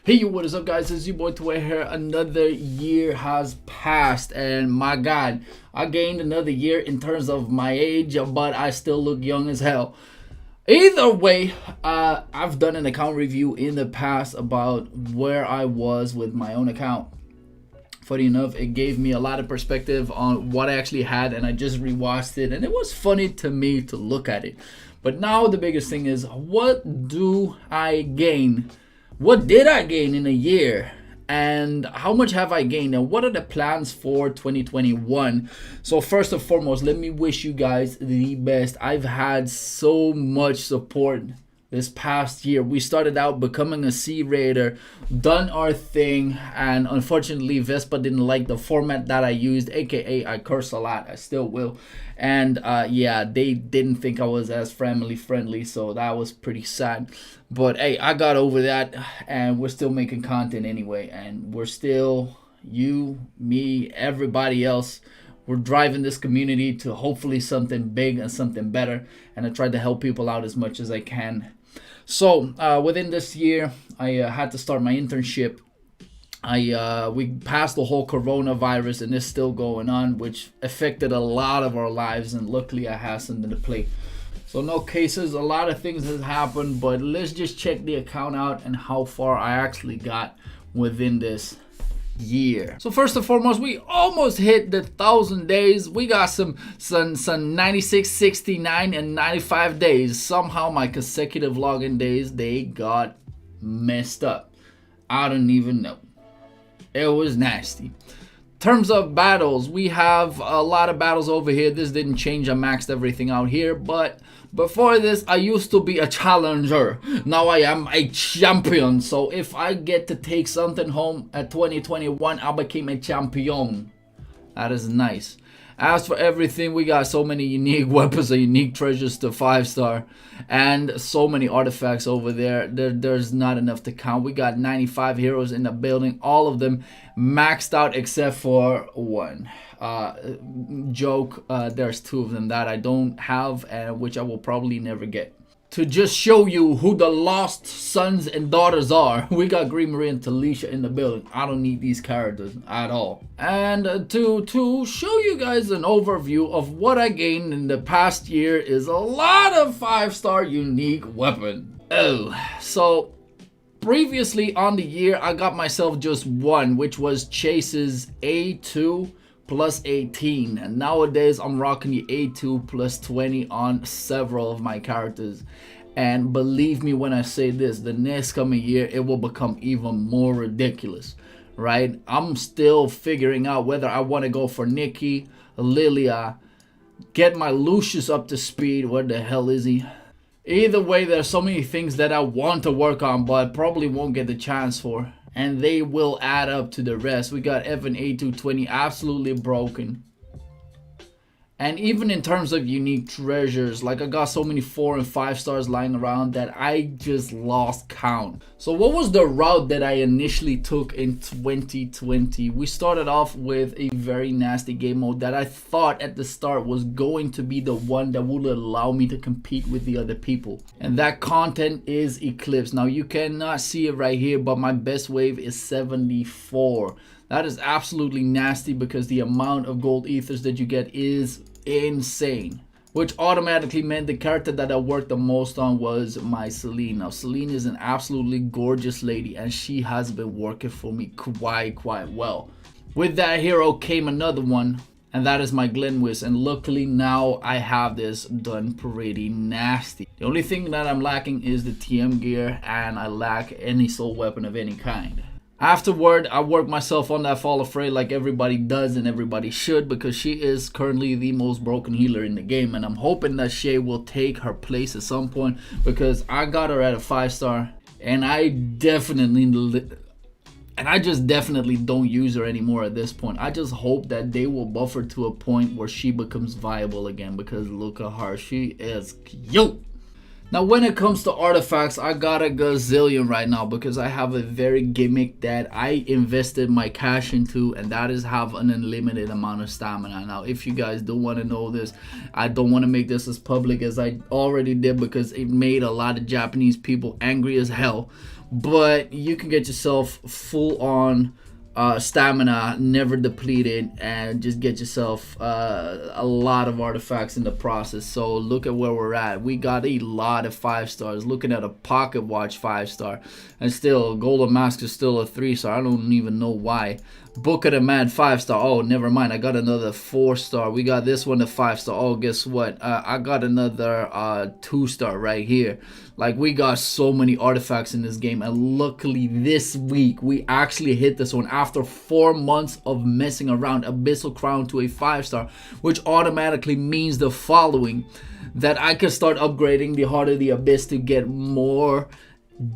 Hey, yo, what is up, guys? It's your boy Tway here. Another year has passed, and my God, I gained another year in terms of my age, but I still look young as hell. Either way, I've done an account review in the past about where I was with my own account. Funny enough, it gave me a lot of perspective on what I actually had, and I just rewatched it, and it was funny to me to look at it. But now the biggest thing is, what do I gain? What did I gain in a year? And how much have I gained? And what are the plans for 2021? So first and foremost, let me wish you guys the best. I've had so much support this past year. We started out becoming a C rater, done our thing, and unfortunately Vespa didn't like the format that I used, aka I curse a lot. I still will. And yeah, they didn't think I was as family friendly, so that was pretty sad. But hey, I got over that, and we're still making content anyway, and we're still, you, me, everybody else, we're driving this community to hopefully something big and something better, and I try to help people out as much as I can. So within this year, I had to start my internship. We passed the whole coronavirus, and it's still going on, which affected a lot of our lives, and luckily I had something to play. So no cases, a lot of things has happened, but let's just check the account out and how far I actually got within this year. So first and foremost, we almost hit the 1,000 days. We got some 96, 69, and 95 days. Somehow my consecutive login days, they got messed up. I don't even know. It was nasty. Terms of battles, we have a lot of battles over here. This didn't change. I maxed everything out here, but before this, I used to be a challenger. Now I am a champion. So if I get to take something home at 2021, I became a champion. That is nice. As for everything, we got so many unique weapons and unique treasures to 5-star, and so many artifacts over there. There's not enough to count. We got 95 heroes in the building, all of them maxed out except for one. Joke, there's 2 of them that I don't have, and which I will probably never get. To just show you who the lost sons and daughters are, we got Green Marie and Talisha in the building. I don't need these characters at all. And to show you guys an overview of what I gained in the past year is a lot of 5-star unique weapon. Oh, so previously on the year, I got myself just one, which was Chase's A2 plus 18, and nowadays I'm rocking the A2 plus 20 on several of my characters. And believe me when I say this, the next coming year it will become even more ridiculous, right? I'm still figuring out whether I want to go for Nikki, Lilia, get my Lucius up to speed. Where the hell is he? Either way, there's so many things that I want to work on but probably won't get the chance for, and they will add up to the rest. We got Evan A220 absolutely broken. And even in terms of unique treasures, like I got so many 4 and 5 stars lying around that I just lost count. So what was the route that I initially took in 2020? We started off with a very nasty game mode that I thought at the start was going to be the one that would allow me to compete with the other people. And that content is Eclipse. Now you cannot see it right here, but my best wave is 74. That is absolutely nasty because the amount of gold ethers that you get is insane, which automatically meant the character that I worked the most on was my Celine. Now Celine is an absolutely gorgeous lady, and she has been working for me quite well. With that hero came another one, and that is my Glenwis, and luckily now I have this done pretty nasty. The only thing that I'm lacking is the TM gear, and I lack any soul weapon of any kind. Afterward, I worked myself on that Fall of Frey like everybody does and everybody should, because she is currently the most broken healer in the game, and I'm hoping that Shay will take her place at some point, because I got her at a 5-star, and I just definitely don't use her anymore at this point. I just hope that they will buff her to a point where she becomes viable again, because look at her, she is cute. Now, when it comes to artifacts, I got a gazillion right now because I have a very gimmick that I invested my cash into, and that is have an unlimited amount of stamina. Now, if you guys do want to know this, I don't want to make this as public as I already did because it made a lot of Japanese people angry as hell. But you can get yourself full on stamina, never depleted, and just get yourself a lot of artifacts in the process. So look at where we're at. We got a lot of 5 stars. Looking at a pocket watch 5-star, and still golden mask is still a 3-star. I don't even know why. Book of the Man 5-star. Oh, never mind. I got another 4-star. We got this one a 5-star. Oh, guess what? I got another 2-star right here. Like, we got so many artifacts in this game, and luckily this week we actually hit this one after 4 months of messing around. Abyssal Crown to a 5-star, which automatically means the following: that I can start upgrading the Heart of the Abyss to get more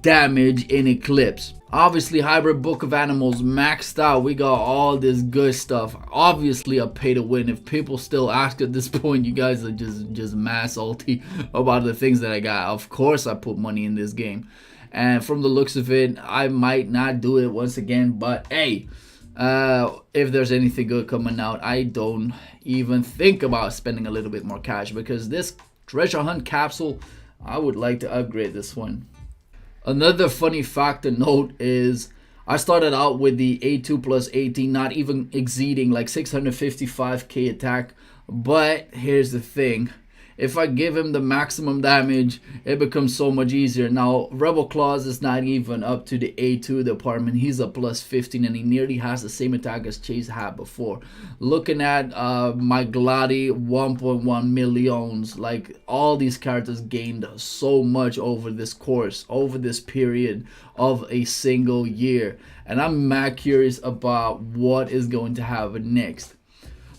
damage in Eclipse. Obviously, Hybrid Book of Animals maxed out. We got all this good stuff. Obviously a pay to win. If people still ask at this point, you guys are just mad salty about the things that I got. Of course I put money in this game, and from the looks of it, I might not do it once again, but hey, if there's anything good coming out, I don't even think about spending a little bit more cash, because this treasure hunt capsule, I would like to upgrade this one. Another funny fact to note is I started out with the A2 plus 18, not even exceeding like 655k attack. But here's the thing: if I give him the maximum damage, it becomes so much easier. Now, Rebel Claws is not even up to the A2 department. He's a plus 15, and he nearly has the same attack as Chase had before. Looking at my Gladi, 1.1 millions. Like, all these characters gained so much over this course, over this period of a single year. And I'm mad curious about what is going to happen next.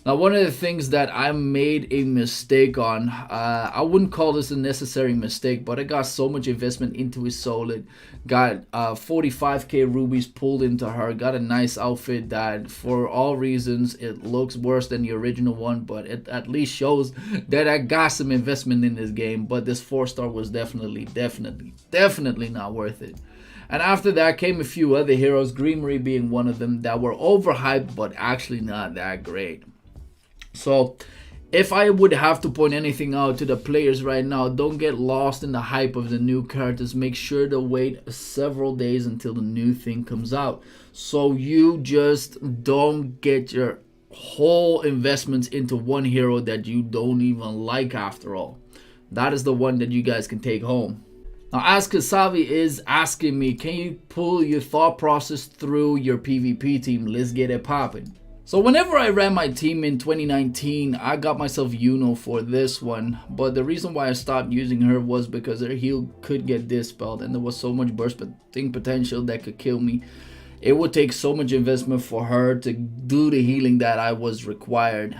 Now, one of the things that I made a mistake on, I wouldn't call this a necessary mistake, but I got so much investment into his Solid. Got 45k rubies pulled into her. Got a nice outfit that, for all reasons, it looks worse than the original one, but it at least shows that I got some investment in this game. But this 4-star was definitely not worth it. And after that came a few other heroes, Greenery being one of them, that were overhyped but actually not that great. So if I would have to point anything out to the players right now, don't get lost in the hype of the new characters. Make sure to wait several days until the new thing comes out, so you just don't get your whole investments into one hero that you don't even like after all. That is the one that you guys can take home. Now, as Kasavi is asking me, can you pull your thought process through your PvP team? Let's get it popping. So whenever I ran my team in 2019, I got myself Yuno for this one. But the reason why I stopped using her was because her heal could get dispelled, and there was so much bursting potential that could kill me. It would take so much investment for her to do the healing that I was required.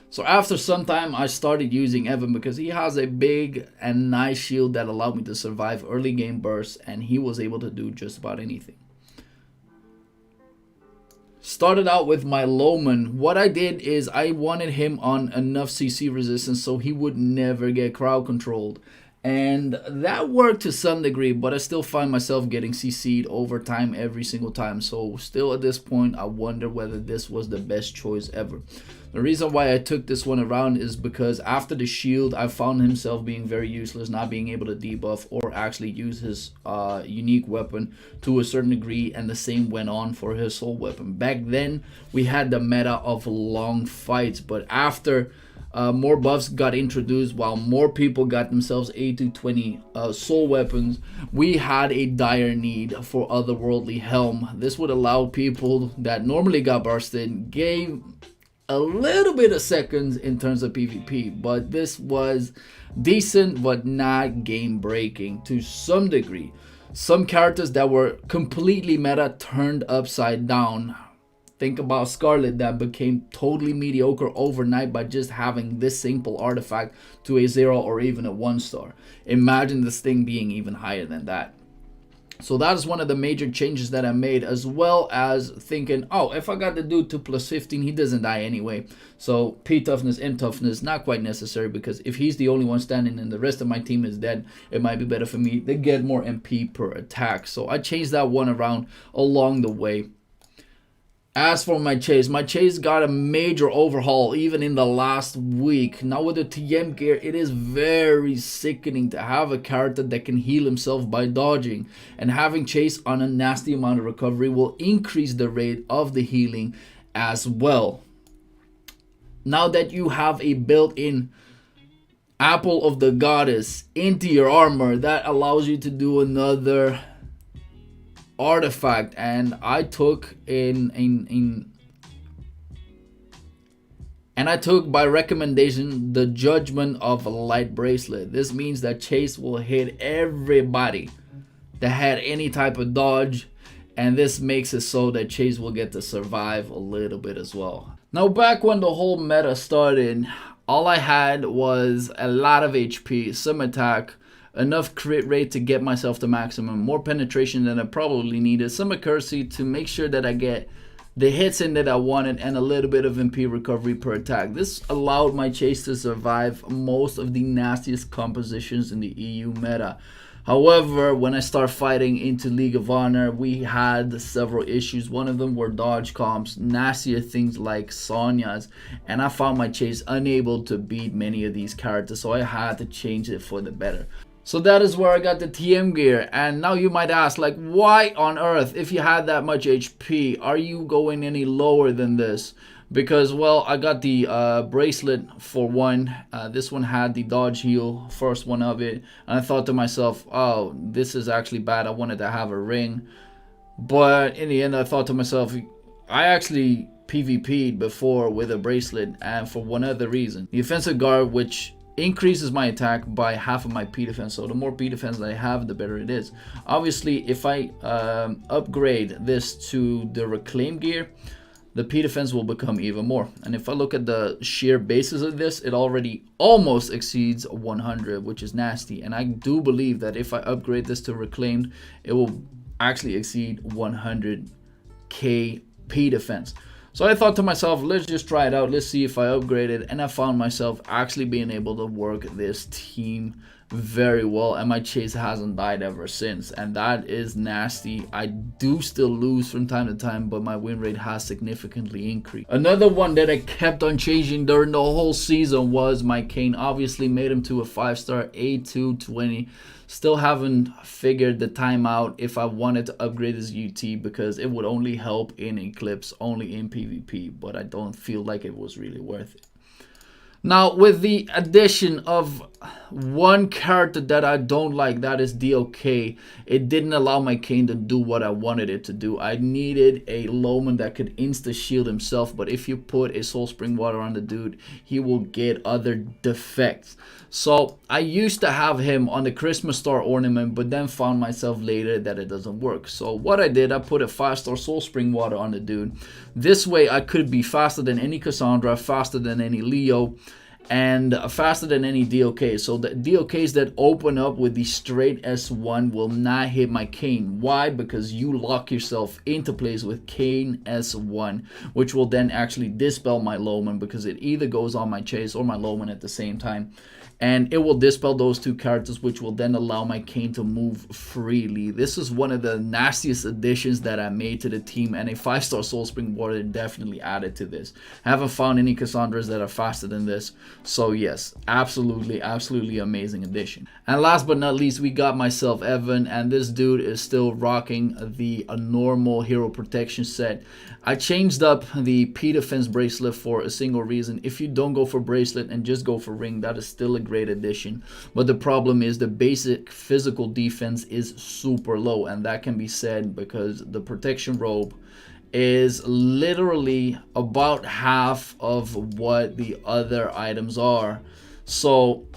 So after some time, I started using Evan because he has a big and nice shield that allowed me to survive early game bursts, and he was able to do just about anything. Started out with my Loman. What I did is I wanted him on enough CC resistance so he would never get crowd controlled. And that worked to some degree, but I still find myself getting CC'd over time every single time. So still at this point, I wonder whether this was the best choice ever. The reason why I took this one around is because after the shield, I found himself being very useless, not being able to debuff or actually use his unique weapon to a certain degree, and the same went on for his soul weapon. Back then, we had the meta of long fights, but after more buffs got introduced, while more people got themselves A220 soul weapons, we had a dire need for otherworldly helm. This would allow people that normally got bursted, gave a little bit of seconds in terms of PvP, but this was decent but not game breaking to some degree. Some characters that were completely meta turned upside down. Think about Scarlet, that became totally mediocre overnight by just having this simple artifact to a 0 or even a 1-star. Imagine this thing being even higher than that. So that is one of the major changes that I made, as well as thinking, oh, if I got the dude to plus 15, he doesn't die anyway. So P toughness, M toughness, not quite necessary, because if he's the only one standing and the rest of my team is dead, it might be better for me to get more MP per attack. So I changed that one around along the way. As for my chase got a major overhaul even in the last week. Now with the TM gear, it is very sickening to have a character that can heal himself by dodging, and having chase on a nasty amount of recovery will increase the rate of the healing as well. Now that you have a built-in Apple of the Goddess into your armor, that allows you to do another artifact, and I took by recommendation the Judgment of a Light Bracelet. This means that chase will hit everybody that had any type of dodge, and this makes it so that chase will get to survive a little bit as well. Now back when the whole meta started, all I had was a lot of HP, some attack, enough crit rate to get myself to maximum, more penetration than I probably needed, some accuracy to make sure that I get the hits in that I wanted, and a little bit of MP recovery per attack. This allowed my chase to survive most of the nastiest compositions in the EU meta. However, when I start fighting into League of Honor, we had several issues. One of them were dodge comps, nastier things like Sonya's, and I found my chase unable to beat many of these characters, so I had to change it for the better. So that is where I got the TM gear. And now you might ask, like, why on earth, if you had that much HP, are you going any lower than this? Because, well, I got the bracelet for one. This one had the dodge heal, first one of it. And I thought to myself, oh, this is actually bad. I wanted to have a ring. But in the end, I thought to myself, I actually PvP'd before with a bracelet, and for one other reason. The offensive guard, which increases my attack by half of my P defense, so the more P defense that I have, the better it is. Obviously, if I upgrade this to the reclaim gear, the P defense will become even more. And if I look at the sheer basis of this, it already almost exceeds 100, which is nasty. And I do believe that if I upgrade this to reclaimed, it will actually exceed 100k P defense. So I thought to myself, let's just try it out. Let's see if I upgrade it. And I found myself actually being able to work this team very well, and my chase hasn't died ever since, and that is nasty. I do still lose from time to time, but my win rate has significantly increased. Another one that I kept on changing during the whole season was my Kane. Obviously made him to a 5-star A220. Still haven't figured the time out if I wanted to upgrade his UT, because it would only help in Eclipse, only in PvP, but I don't feel like it was really worth it. Now, with the addition of one character that I don't like, that is DOK, it didn't allow my Kane to do what I wanted it to do. I needed a Lowman that could insta-shield himself, but if you put a Soul Spring Water on the dude, he will get other defects. So I used to have him on the Christmas Star ornament, but then found myself later that it doesn't work. So what I did, I put a 5-star Soul Spring Water on the dude. This way I could be faster than any Cassandra, faster than any Leo, and faster than any DOK. So the DOKs that open up with the straight S1 will not hit my Kane. Why? Because you lock yourself into place with Kane S1, which will then actually dispel my Lowman, because it either goes on my chase or my Lowman at the same time. And it will dispel those two characters, which will then allow my Kane to move freely. This is one of the nastiest additions that I made to the team, and a 5-star Soul Spring Water definitely added to this. I haven't found any Cassandras that are faster than this. So yes, absolutely amazing addition. And last but not least, we got myself Evan, and this dude is still rocking the normal hero protection set. I changed up the P defense bracelet for a single reason. If you don't go for bracelet and just go for ring, that is still a great addition. But the problem is the basic physical defense is super low, and that can be said because the protection robe is literally about half of what the other items are. So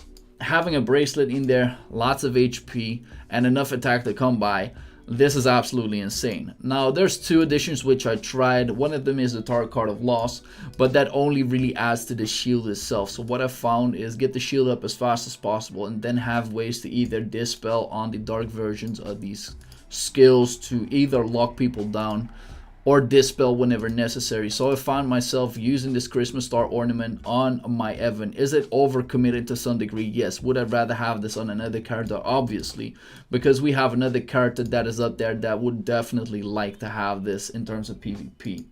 having a bracelet in there, lots of HP, and enough attack to come by, this is absolutely insane. Now there's two additions which I tried. One of them is the Tarot Card of Loss, but that only really adds to the shield itself. So what I found is get the shield up as fast as possible, and then have ways to either dispel on the dark versions of these skills to either lock people down or dispel whenever necessary. So I found myself using this Christmas star ornament on my Evan. Is it overcommitted to some degree? Yes. Would I rather have this on another character? Obviously, because we have another character that is up there that would definitely like to have this in terms of PvP.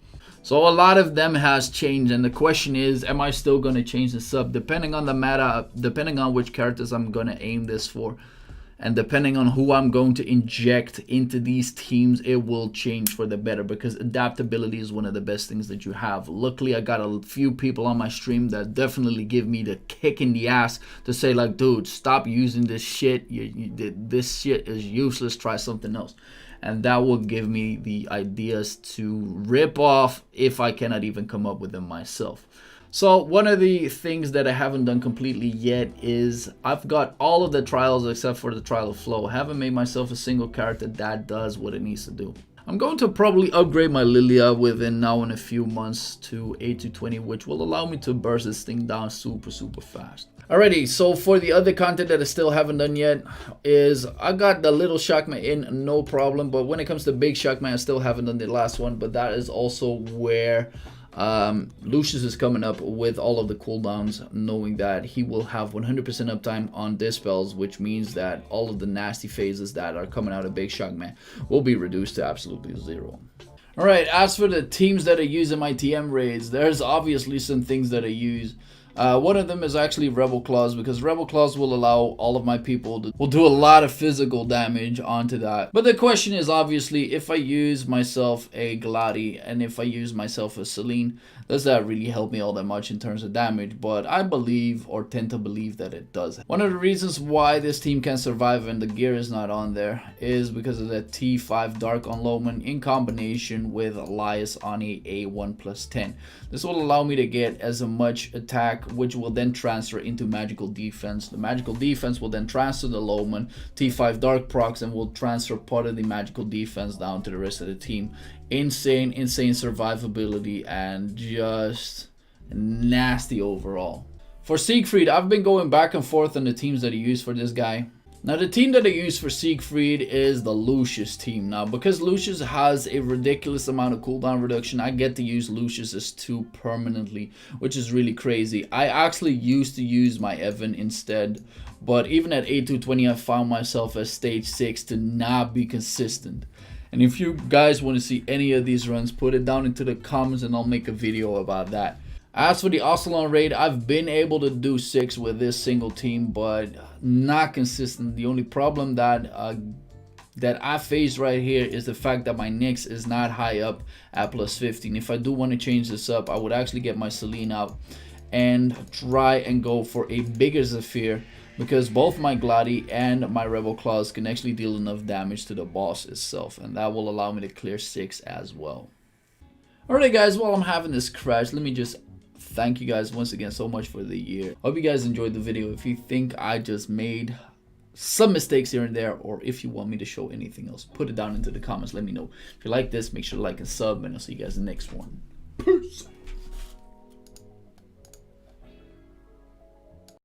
So a lot of them has changed, and the question is, am I still going to change this up? Depending on the meta, depending on which characters I'm going to aim this for, and depending on who I'm going to inject into these teams, it will change for the better, because adaptability is one of the best things that you have. Luckily, I got a few people on my stream that definitely give me the kick in the ass to say like, dude, stop using this shit. This shit is useless. Try something else. And that will give me the ideas to rip off if I cannot even come up with them myself. So one of the things that I haven't done completely yet is I've got all of the trials except for the trial of flow. I haven't made myself a single character that does what it needs to do. I'm going to probably upgrade my Lilia within now in a few months to 8-20, which will allow me to burst this thing down super fast. Alrighty, so for the other content that I still haven't done yet is I got the little Shockman in, no problem. But when it comes to big Shockman, I still haven't done the last one. But that is also where Lucius is coming up with all of the cooldowns, knowing that he will have 100% uptime on dispels, which means that all of the nasty phases that are coming out of Big Shockman will be reduced to absolutely 0. Alright, as for the teams that I use in my TM raids, there's obviously some things that I use. One of them is actually Rebel Claws, because Rebel Claws will allow all of my people to will do a lot of physical damage onto that. But the question is, obviously, if I use myself a Gladi and if I use myself a Celine, does that really help me all that much in terms of damage? But I believe, or tend to believe, that it does. One of the reasons why this team can survive and the gear is not on there is because of the T5 Dark on Loman in combination with Elias on a A1+10. This will allow me to get as much attack, which will then transfer into magical defense. The magical defense will then transfer the Loman, T5 Dark procs, and will transfer part of the magical defense down to the rest of the team. Insane survivability and just nasty overall. For Siegfried, I've been going back and forth on the teams that I use for this guy. Now the team that I use for Siegfried is the Lucius team. Now because Lucius has a ridiculous amount of cooldown reduction, I get to use Lucius as 2 permanently, which is really crazy. I actually used to use my Evan instead, but even at 8-20 I found myself at stage 6 to not be consistent. And if you guys want to see any of these runs, put it down into the comments and I'll make a video about that. As for the Ocelon raid, I've been able to do 6 with this single team, but not consistent. The only problem that I face right here is the fact that my Nyx is not high up at +15. If I do want to change this up, I would actually get my Celine out and try and go for a bigger Zephyr, because both my Gladi and my Rebel Claws can actually deal enough damage to the boss itself, and that will allow me to clear 6 as well. Alright guys, while I'm having this crash, let me just thank you guys once again so much for the year. Hope you guys enjoyed the video. If you think I just made some mistakes here and there, or if you want me to show anything else, put it down into the comments. Let me know. If you like this, make sure to like and sub, and I'll see you guys in the next one. Peace.